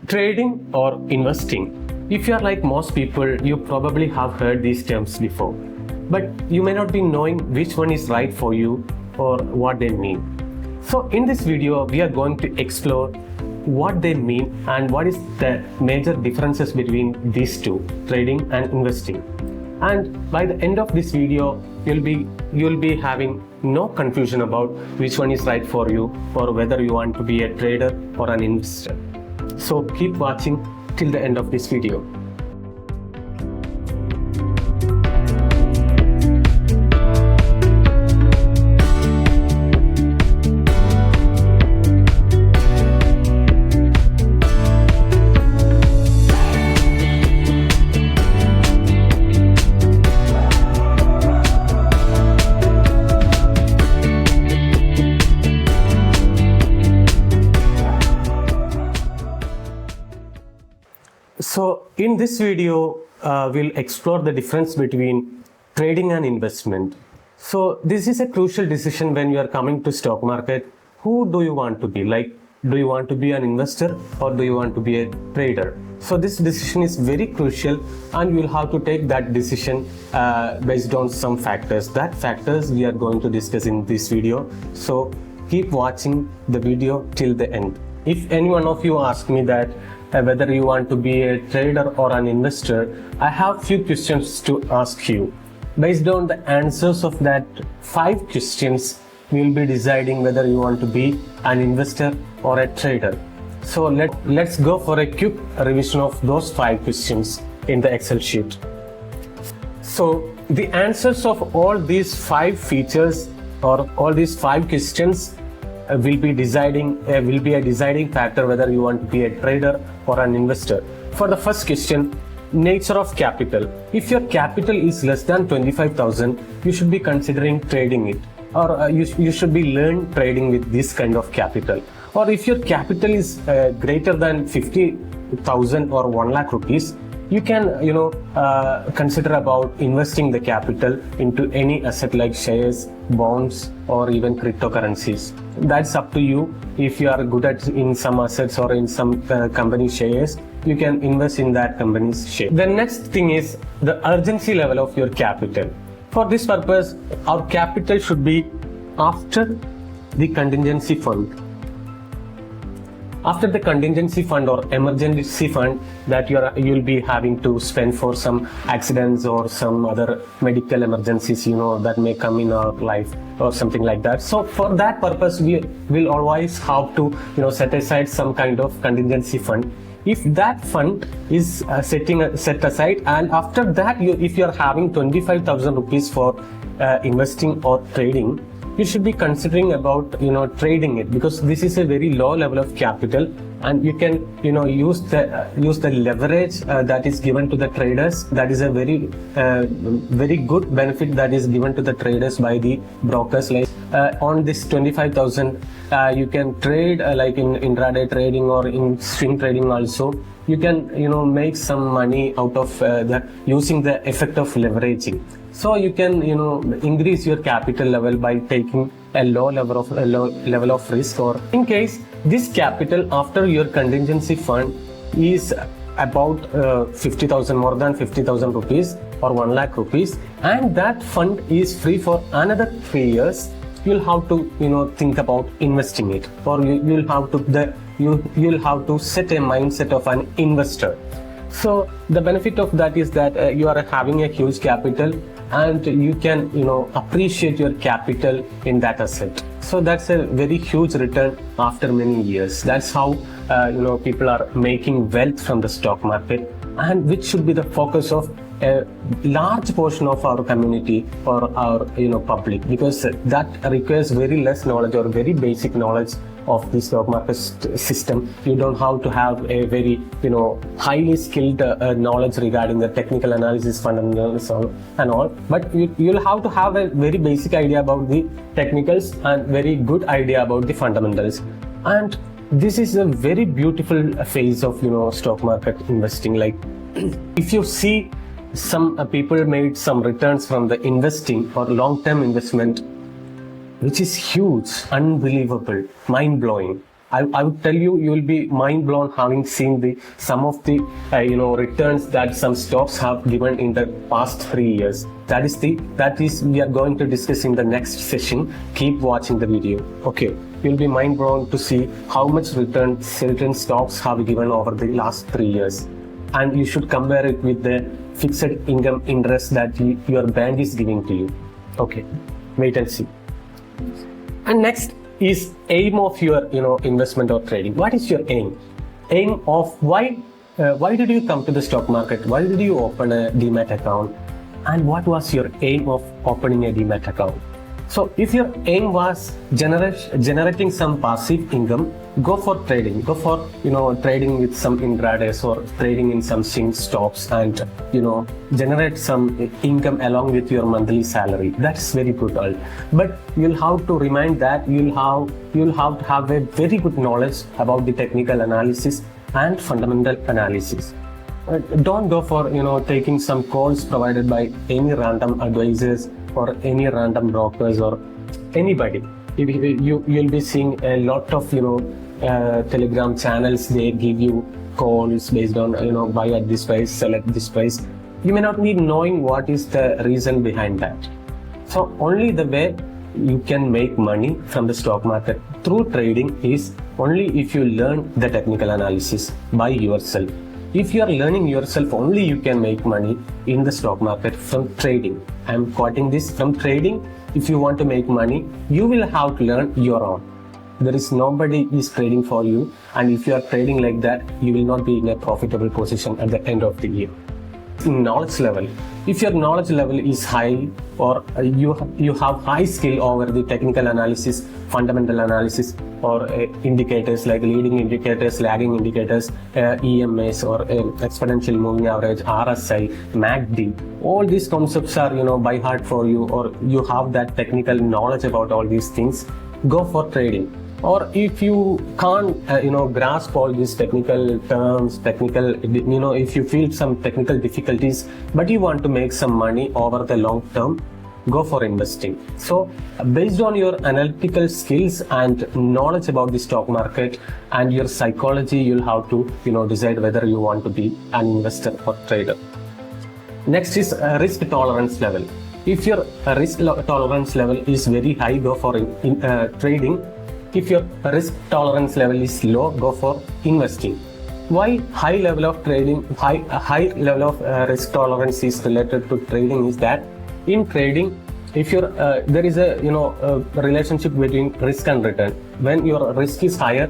Trading or investing. If you are like most people, you probably have heard these terms before, but you may not be knowing which one is right for you or what they mean. So in this video, we are going to explore what they mean and what is the major differences between these two, trading and investing. And by the end of this video, you'll be having no confusion about which one is right for you or whether you want to be a trader or an investor. So keep watching till the end of this video. So in this video, we'll explore the difference between trading and investment. So this is a crucial decision when you are coming to stock market. Who do you want to be? Like, do you want to be an investor or do you want to be a trader? So this decision is very crucial and you'll have to take that decision based on some factors. That factors we are going to discuss in this video. So keep watching the video till the end. If any one of you ask me that whether you want to be a trader or an investor, I have few questions to ask you. Based on the answers of that 5 questions, we will be deciding whether you want to be an investor or a trader. So let's go for a quick revision of those 5 questions in the Excel sheet. So the answers of all these 5 features or all these 5 questions will be a deciding factor whether you want to be a trader or an investor. For the first question, nature of capital. If your capital is less than 25,000, you should be considering trading it, or you should be learn trading with this kind of capital. Or if your capital is greater than 50,000 or 1 lakh rupees, you can consider about investing the capital into any asset like shares, bonds, or even cryptocurrencies. That's up to you. If you are good at in some assets or in some company shares, you can invest in that company's share. The next thing is the urgency level of your capital. For this purpose, our capital should be after the contingency fund. After the contingency fund or emergency fund that you'll be having to spend for some accidents or some other medical emergencies, that may come in our life or something like that. So for that purpose, we will always have to, set aside some kind of contingency fund. If that fund is set aside, and after that, if you are having 25,000 rupees for investing or trading, you should be considering about trading it, because this is a very low level of capital and you can use the leverage that is given to the traders. That is a very good benefit that is given to the traders by the brokers. Like on this 25,000, you can trade like in intraday trading or in swing trading also. You can make some money out of using the effect of leveraging. So you can increase your capital level by taking a low level of risk, or in case this capital after your contingency fund is about 50,000, more than 50,000 rupees or 1 lakh rupees, and that fund is free for another 3 years, you'll have to think about investing it, or you'll have to set a mindset of an investor. So the benefit of that is that you are having a huge capital and you can appreciate your capital in that asset. So that's a very huge return after many years. That's how people are making wealth from the stock market, and which should be the focus of a large portion of our community or our public, because that requires very less knowledge or very basic knowledge of the stock market system. You don't have to have a very highly skilled knowledge regarding the technical analysis, fundamentals and all, but you'll have to have a very basic idea about the technicals and very good idea about the fundamentals. And this is a very beautiful phase of stock market investing. Like if you see some people made some returns from the investing or long-term investment, which is huge, unbelievable, mind-blowing. I would tell you, you will be mind blown having seen some of the returns that some stocks have given in the past 3 years. That is we are going to discuss in the next session. Keep watching the video. Okay, you'll be mind blown to see how much return certain stocks have given over the last 3 years, and you should compare it with the fixed income interest that your bank is giving to you. Okay, wait and see. And next is aim of your investment or trading. What is your aim? Aim of why did you come to the stock market? Why did you open a demat account? And what was your aim of opening a demat account? So if your aim was generating some passive income, go for trading. Go for trading with some intradays or trading in some swing stocks, and generate some income along with your monthly salary. That's very brutal. But you'll have to remind that you'll have to have a very good knowledge about the technical analysis and fundamental analysis. Don't go for taking some calls provided by any random advisors or any random brokers or anybody. You'll be seeing a lot of Telegram channels. They give you calls based on buy at this price, sell at this price. You may not be knowing what is the reason behind that. So only the way you can make money from the stock market through trading is only if you learn the technical analysis by yourself. If you are learning yourself, only you can make money in the stock market from trading. I am quoting this from trading. If you want to make money, you will have to learn your own. There is nobody is trading for you, and if you are trading like that, you will not be in a profitable position at the end of the year. Knowledge level. If your knowledge level is high, or you have high skill over the technical analysis, fundamental analysis, or indicators like leading indicators, lagging indicators, EMAs, or exponential moving average, RSI, MACD, all these concepts are by heart for you, or you have that technical knowledge about all these things, go for trading. Or if you can't grasp all these technical terms, if you feel some technical difficulties but you want to make some money over the long term, go for investing. So based on your analytical skills and knowledge about the stock market and your psychology, you'll have to decide whether you want to be an investor or trader. Next is risk tolerance level. If your risk tolerance level is very high, go for trading. If your risk tolerance level is low, go for investing. Why high level of trading, high level of risk tolerance is related to trading is that in trading, if you're there is a relationship between risk and return. When your risk is higher,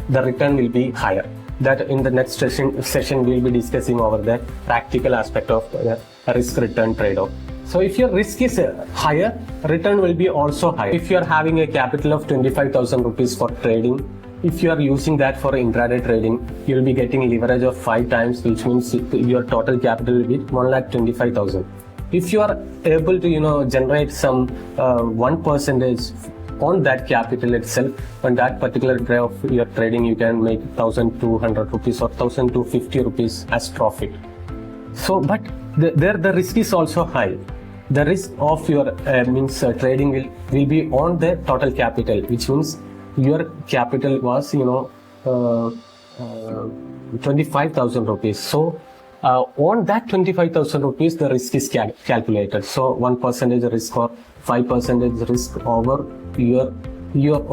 the return will be higher. That in the next session we'll be discussing over the practical aspect of the risk return trade-off. So if your risk is higher, return will be also higher. If you are having a capital of 25,000 rupees for trading, if you are using that for intraday trading, you will be getting leverage of 5 times, which means your total capital will be 1,25,000. If you are able to generate some 1% on that capital itself, on that particular day of your trading, you can make 1,200 rupees or 1,250 rupees as profit. So, but there the risk is also high. The risk of your trading will be on the total capital, which means your capital was 25,000 rupees. So on that 25,000 rupees, the risk is calculated. So 1% risk or 5% risk over your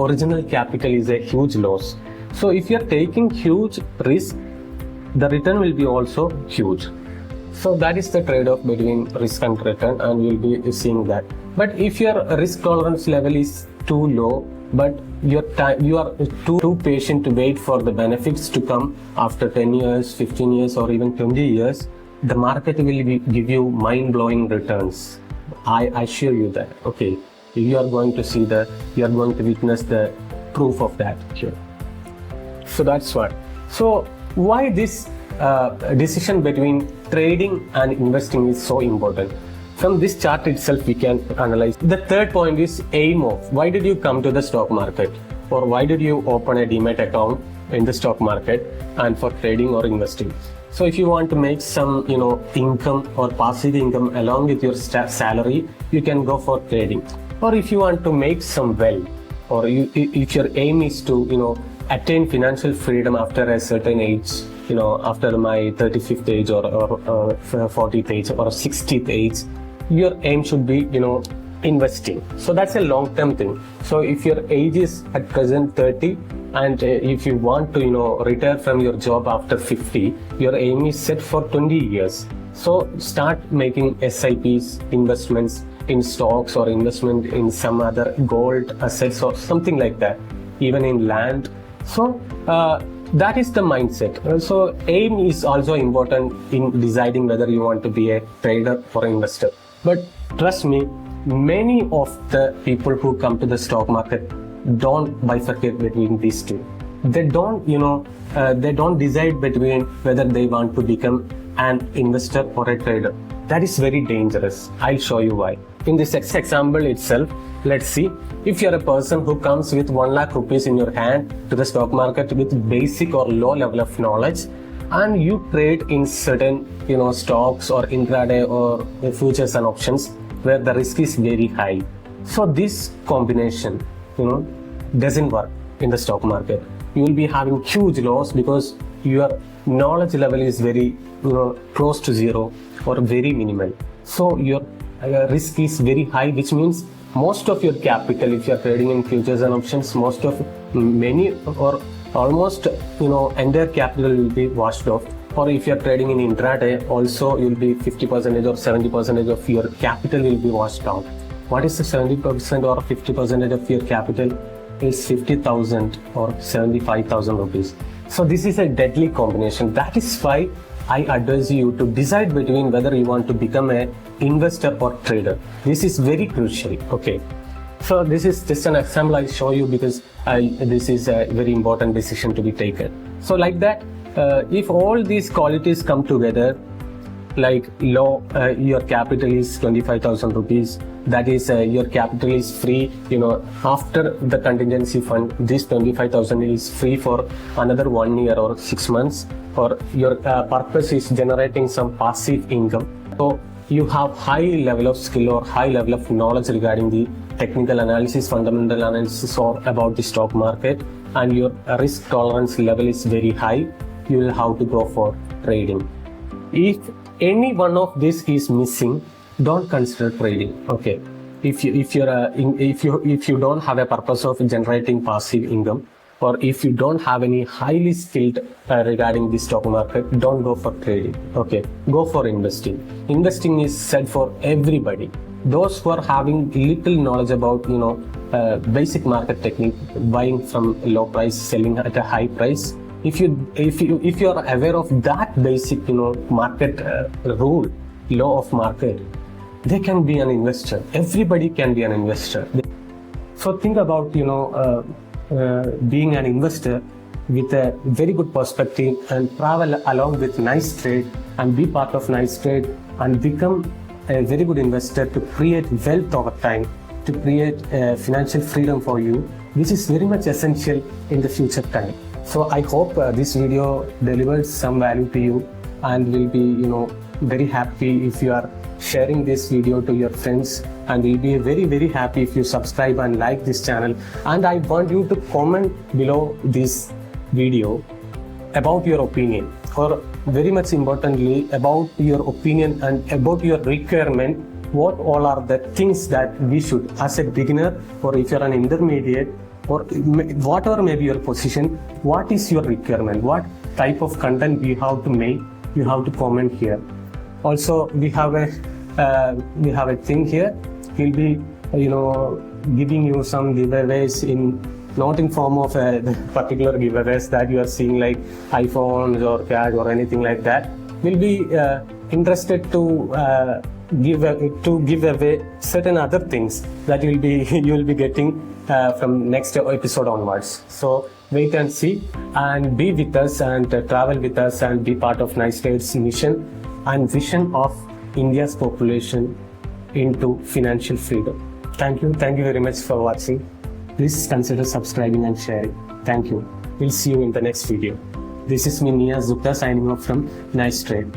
original capital is a huge loss. So if you are taking huge risk, the return will be also huge. So that is the trade-off between risk and return, and we'll be seeing that. But if your risk tolerance level is too low, but you are too patient to wait for the benefits to come after 10 years, 15 years, or even 20 years, the market will give you mind-blowing returns. I assure you that. Okay, you are going to witness the proof of that here. So that's what. So why this decision between trading and investing is so important? From this chart itself we can analyze. The third point is aim of. Why did you come to the stock market, or why did you open a demat account in the stock market and for trading or investing? So if you want to make some income or passive income along with your salary, you can go for trading. Or if you want to make some wealth, or if your aim is to attain financial freedom after a certain age, after my 35th age or 40th age or 60th age, your aim should be, investing. So that's a long-term thing. So if your age is at present 30 and if you want to, retire from your job after 50, your aim is set for 20 years. So start making SIPs, investments in stocks or investment in some other gold assets or something like that, even in land. So that is the mindset. So aim is also important in deciding whether you want to be a trader or investor. But trust me, many of the people who come to the stock market don't bifurcate between these two. They don't, they don't decide between whether they want to become an investor or a trader. That is very dangerous. I'll show you why. In this example itself, let's see. If you're a person who comes with 1 lakh rupees in your hand to the stock market with basic or low level of knowledge, and you trade in certain, stocks or intraday or futures and options where the risk is very high. So this combination, doesn't work in the stock market. You will be having huge loss because your knowledge level is very, close to zero or very minimal. So your risk is very high, which means most of your capital, if you are trading in futures and options, many or almost, entire capital will be washed off. Or if you are trading in intraday, also you'll be 50% or 70% of your capital will be washed out. What is the 70% or 50% of your capital? Is 50,000 or 75,000 rupees. So this is a deadly combination. That is why I advise you to decide between whether you want to become an investor or trader. This is very crucial. Okay. So this is just an example I show you because this is a very important decision to be taken. So like that, if all these qualities come together, like your capital is 25,000 rupees, that is your capital is free, after the contingency fund, this 25,000 is free for another 1 year or 6 months, or your purpose is generating some passive income. So you have high level of skill or high level of knowledge regarding the technical analysis, fundamental analysis or about the stock market, and your risk tolerance level is very high, you will have to go for trading. If any one of this is missing, don't consider trading. Okay, if you don't have a purpose of generating passive income, or if you don't have any highly skilled regarding the stock market, don't go for trading. Okay, go for investing. Investing is said for everybody. Those who are having little knowledge about basic market technique, buying from low price, selling at a high price. If you are aware of that basic market rule, law of market, they can be an investor. Everybody can be an investor. So think about being an investor with a very good perspective and travel along with nice trade and be part of nice trade and become a very good investor to create wealth over time, to create financial freedom for you, which is very much essential in the future time. So I hope this video delivers some value to you, and will be very happy if you are sharing this video to your friends, and will be very, very happy if you subscribe and like this channel. And I want you to comment below this video about your opinion, or very much importantly about your opinion and about your requirement. What all are the things that we should, as a beginner, or if you're an intermediate, or whatever may be your position, what is your requirement, what type of content you have to make, you have to comment here. Also we have a thing here. We'll be giving you some giveaways, not in form of a particular giveaways that you are seeing like iPhones or cash or anything like that. We'll be interested to give away certain other things that you will be getting from next episode onwards. So wait and see, and be with us and travel with us and be part of Nice Trade's mission and vision of India's population into financial freedom. Thank you very much for watching. Please consider subscribing and sharing. Thank you. We'll see you in the next video. This is me, Nia Zupta, signing off from Nice Trade.